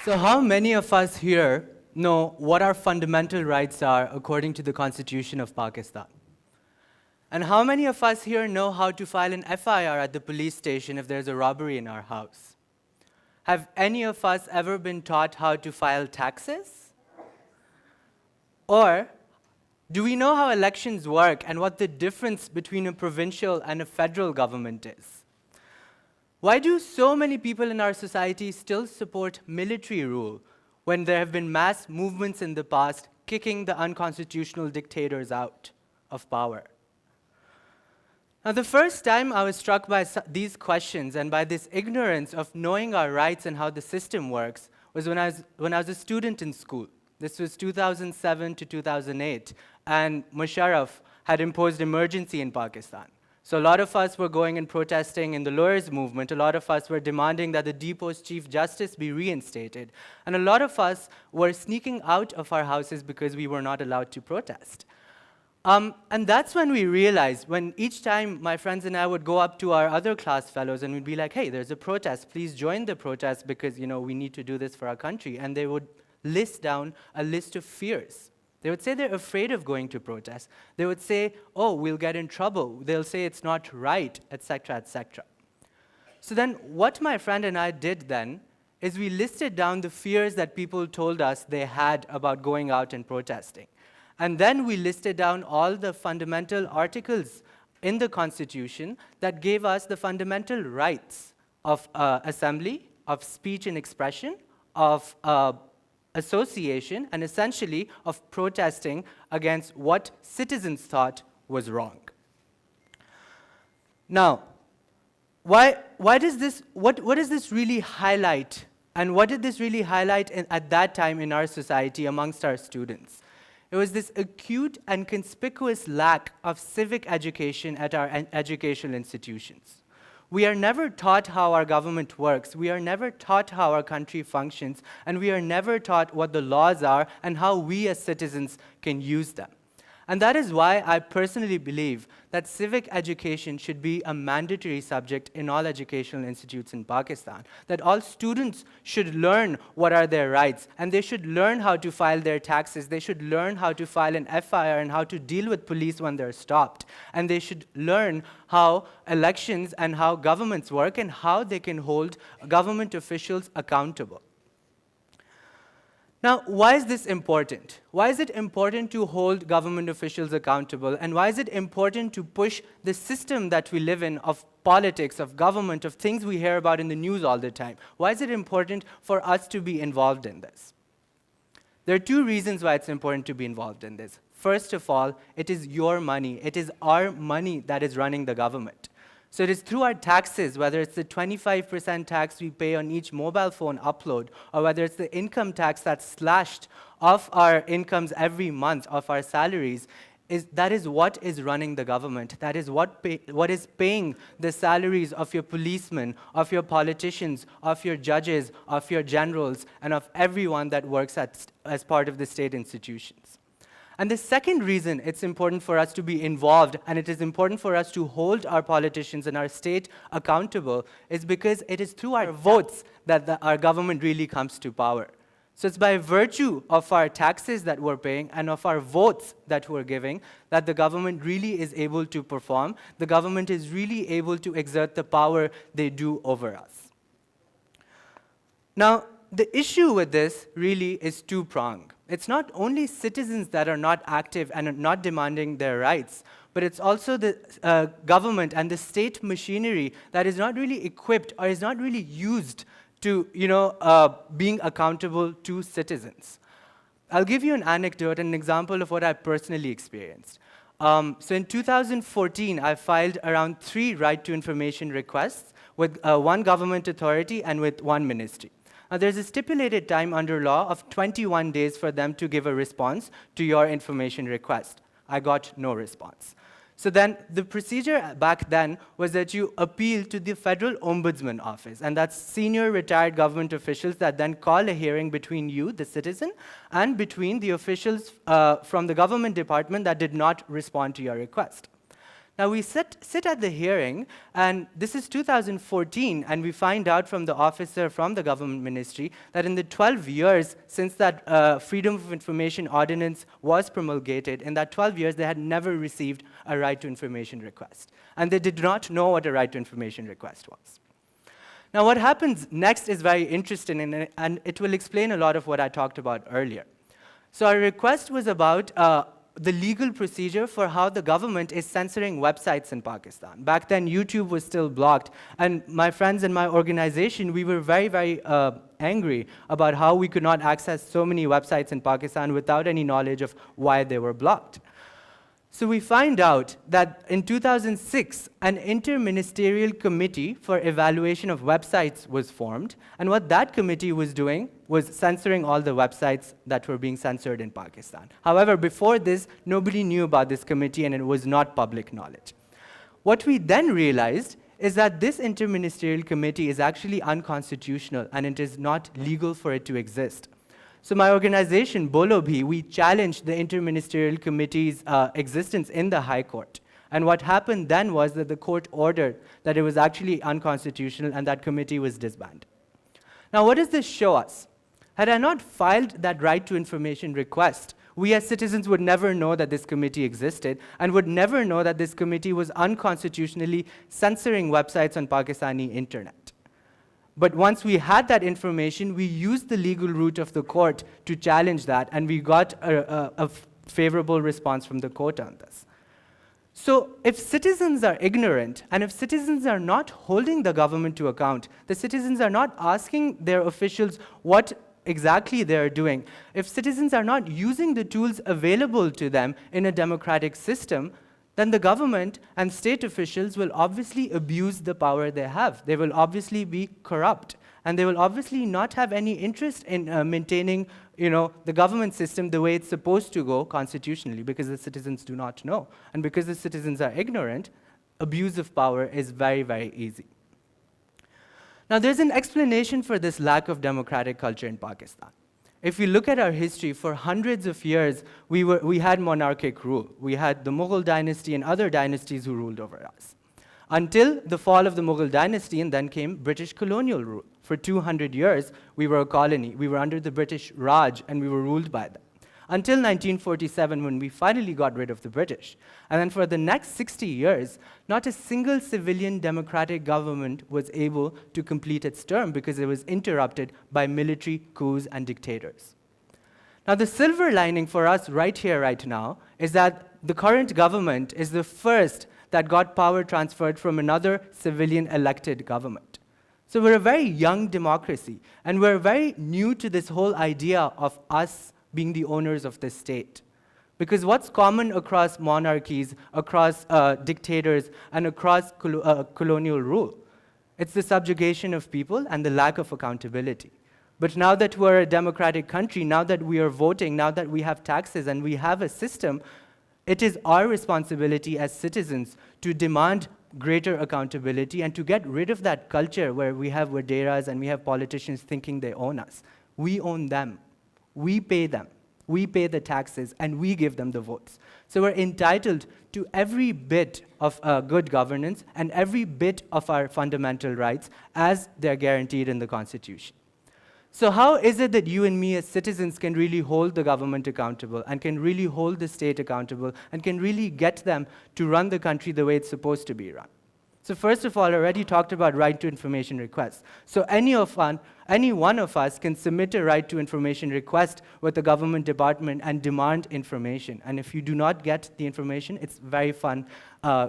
So how many of us here know what our fundamental rights are according to the Constitution of Pakistan? And how many of us here know how to file an FIR at the police station if there's a robbery in our house? Have any of us ever been taught how to file taxes? Or do we know how elections work and what the difference between a provincial and a federal government is? Why do so many people in our society still support military rule when there have been mass movements in the past kicking the unconstitutional dictators out of power? Now, the first time I was struck by these questions and by this ignorance of knowing our rights and how the system works was when I was a student in school. This was 2007 to 2008, and Musharraf had imposed emergency in Pakistan. So a lot of us were going and protesting in the lawyers' movement. A lot of us were demanding that the deposed Chief Justice be reinstated. And a lot of us were sneaking out of our houses because we were not allowed to protest. And that's when we realized, when each time my friends and I would go up to our other class fellows and we'd be like, hey, there's a protest, please join the protest because, we need to do this for our country. And they would list down a list of fears. They would say they're afraid of going to protest. They would say, oh, we'll get in trouble. They'll say it's not right, etc., etc. So then what my friend and I did then is we listed down the fears that people told us they had about going out and protesting. And then we listed down all the fundamental articles in the Constitution that gave us the fundamental rights of assembly, of speech and expression, of association, and essentially of protesting against what citizens thought was wrong. Now, what does this really highlight, and what did this really highlight at that time in our society amongst our students? It was this acute and conspicuous lack of civic education at our educational institutions. We are never taught how our government works, we are never taught how our country functions, and we are never taught what the laws are and how we as citizens can use them. And that is why I personally believe that civic education should be a mandatory subject in all educational institutes in Pakistan, that all students should learn what are their rights, and they should learn how to file their taxes, they should learn how to file an FIR and how to deal with police when they're stopped, and they should learn how elections and how governments work and how they can hold government officials accountable. Now, why is this important? Why is it important to hold government officials accountable? And why is it important to push the system that we live in of politics, of government, of things we hear about in the news all the time? Why is it important for us to be involved in this? There are two reasons why it's important to be involved in this. First of all, it is your money. It is our money that is running the government. So it is through our taxes, whether it's the 25% tax we pay on each mobile phone upload, or whether it's the income tax that's slashed off our incomes every month, of our salaries, that is what is running the government. That is what is paying the salaries of your policemen, of your politicians, of your judges, of your generals, and of everyone that works as part of the state institutions. And the second reason it's important for us to be involved, and it is important for us to hold our politicians and our state accountable, is because it is through our votes that our government really comes to power. So it's by virtue of our taxes that we're paying and of our votes that we're giving that the government really is able to perform. The government is really able to exert the power they do over us. Now, the issue with this really is two-pronged. It's not only citizens that are not active and are not demanding their rights, but it's also the government and the state machinery that is not really equipped or is not really used to, being accountable to citizens. I'll give you an anecdote, an example of what I personally experienced. So in 2014, I filed around 3 right to information requests with one government authority and with one ministry. Now, there's a stipulated time under law of 21 days for them to give a response to your information request. I got no response. So then the procedure back then was that you appeal to the Federal Ombudsman Office, and that's senior retired government officials that then call a hearing between you, the citizen, and between the officials from the government department that did not respond to your request. Now we sit at the hearing, and this is 2014, and we find out from the officer from the government ministry that in the 12 years since that Freedom of Information Ordinance was promulgated, in that 12 years they had never received a right to information request. And they did not know what a right to information request was. Now what happens next is very interesting, and it will explain a lot of what I talked about earlier. So our request was about the legal procedure for how the government is censoring websites in Pakistan. Back then, YouTube was still blocked, and my friends in my organization, we were very, very angry about how we could not access so many websites in Pakistan without any knowledge of why they were blocked. So we find out that in 2006, an inter-ministerial committee for evaluation of websites was formed, and what that committee was doing was censoring all the websites that were being censored in Pakistan. However, before this, nobody knew about this committee, and it was not public knowledge. What we then realized is that this inter-ministerial committee is actually unconstitutional, and it is not legal for it to exist. So my organization, Bolo Bhi, we challenged the Inter-Ministerial Committee's existence in the High Court. And what happened then was that the court ordered that it was actually unconstitutional and that committee was disbanded. Now, what does this show us? Had I not filed that right to information request, we as citizens would never know that this committee existed and would never know that this committee was unconstitutionally censoring websites on Pakistani internet. But once we had that information, we used the legal route of the court to challenge that, and we got a favorable response from the court on this. So if citizens are ignorant, and if citizens are not holding the government to account, the citizens are not asking their officials what exactly they're doing, if citizens are not using the tools available to them in a democratic system, then the government and state officials will obviously abuse the power they have. They will obviously be corrupt, and they will obviously not have any interest in maintaining, the government system the way it's supposed to go constitutionally, because the citizens do not know. And because the citizens are ignorant, abuse of power is very, very easy. Now, there's an explanation for this lack of democratic culture in Pakistan. If we look at our history, for hundreds of years, we had monarchic rule. We had the Mughal dynasty and other dynasties who ruled over us. Until the fall of the Mughal dynasty, and then came British colonial rule. For 200 years, we were a colony. We were under the British Raj, and we were ruled by them. Until 1947, when we finally got rid of the British. And then for the next 60 years, not a single civilian democratic government was able to complete its term because it was interrupted by military coups and dictators. Now, the silver lining for us right here, right now, is that the current government is the first that got power transferred from another civilian elected government. So we're a very young democracy, and we're very new to this whole idea of us being the owners of the state. Because what's common across monarchies, across dictators, and across colonial rule? It's the subjugation of people and the lack of accountability. But now that we're a democratic country, now that we are voting, now that we have taxes and we have a system, it is our responsibility as citizens to demand greater accountability and to get rid of that culture where we have waderas and we have politicians thinking they own us. We own them. We pay them, we pay the taxes, and we give them the votes. So we're entitled to every bit of good governance and every bit of our fundamental rights as they're guaranteed in the Constitution. So how is it that you and me as citizens can really hold the government accountable and can really hold the state accountable and can really get them to run the country the way it's supposed to be run? So first of all, I already talked about right to information requests. So any one of us can submit a right to information request with the government department and demand information. And if you do not get the information, it's very fun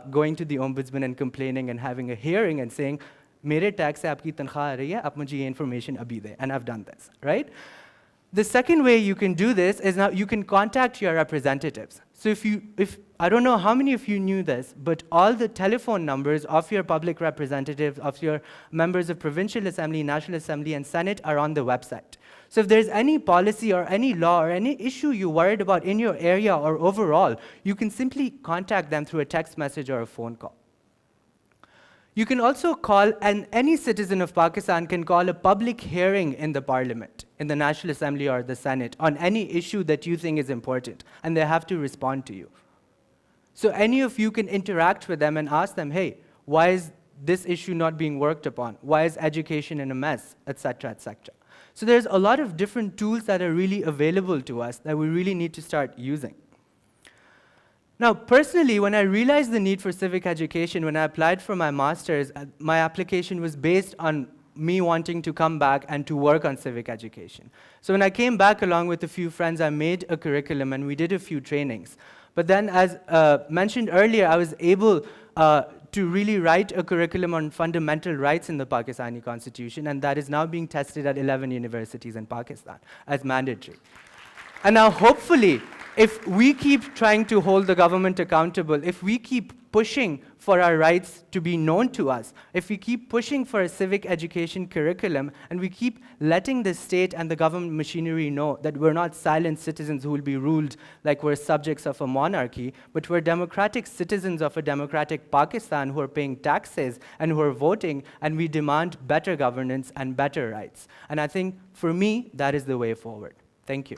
going to the ombudsman and complaining and having a hearing and saying, "Mere tax se aapki tankhwah aa rahi hai, aap mujhe ye information abhi de." And I've done this, right? The second way you can do this is now you can contact your representatives. So I don't know how many of you knew this, but all the telephone numbers of your public representatives, of your members of Provincial Assembly, National Assembly, and Senate are on the website. So if there's any policy or any law or any issue you're worried about in your area or overall, you can simply contact them through a text message or a phone call. You can also call, and any citizen of Pakistan can call a public hearing in the parliament, in the National Assembly or the Senate, on any issue that you think is important, and they have to respond to you. So any of you can interact with them and ask them, hey, why is this issue not being worked upon? Why is education in a mess, etc., etc. So there's a lot of different tools that are really available to us that we really need to start using. Now, personally, when I realized the need for civic education, when I applied for my master's, my application was based on me wanting to come back and to work on civic education. So when I came back along with a few friends, I made a curriculum and we did a few trainings. But then, as mentioned earlier, I was able to really write a curriculum on fundamental rights in the Pakistani constitution, and that is now being tested at 11 universities in Pakistan as mandatory. And now, hopefully, if we keep trying to hold the government accountable, if we keep pushing for our rights to be known to us, if we keep pushing for a civic education curriculum, and we keep letting the state and the government machinery know that we're not silent citizens who will be ruled like we're subjects of a monarchy, but we're democratic citizens of a democratic Pakistan who are paying taxes and who are voting, and we demand better governance and better rights. And I think, for me, that is the way forward. Thank you.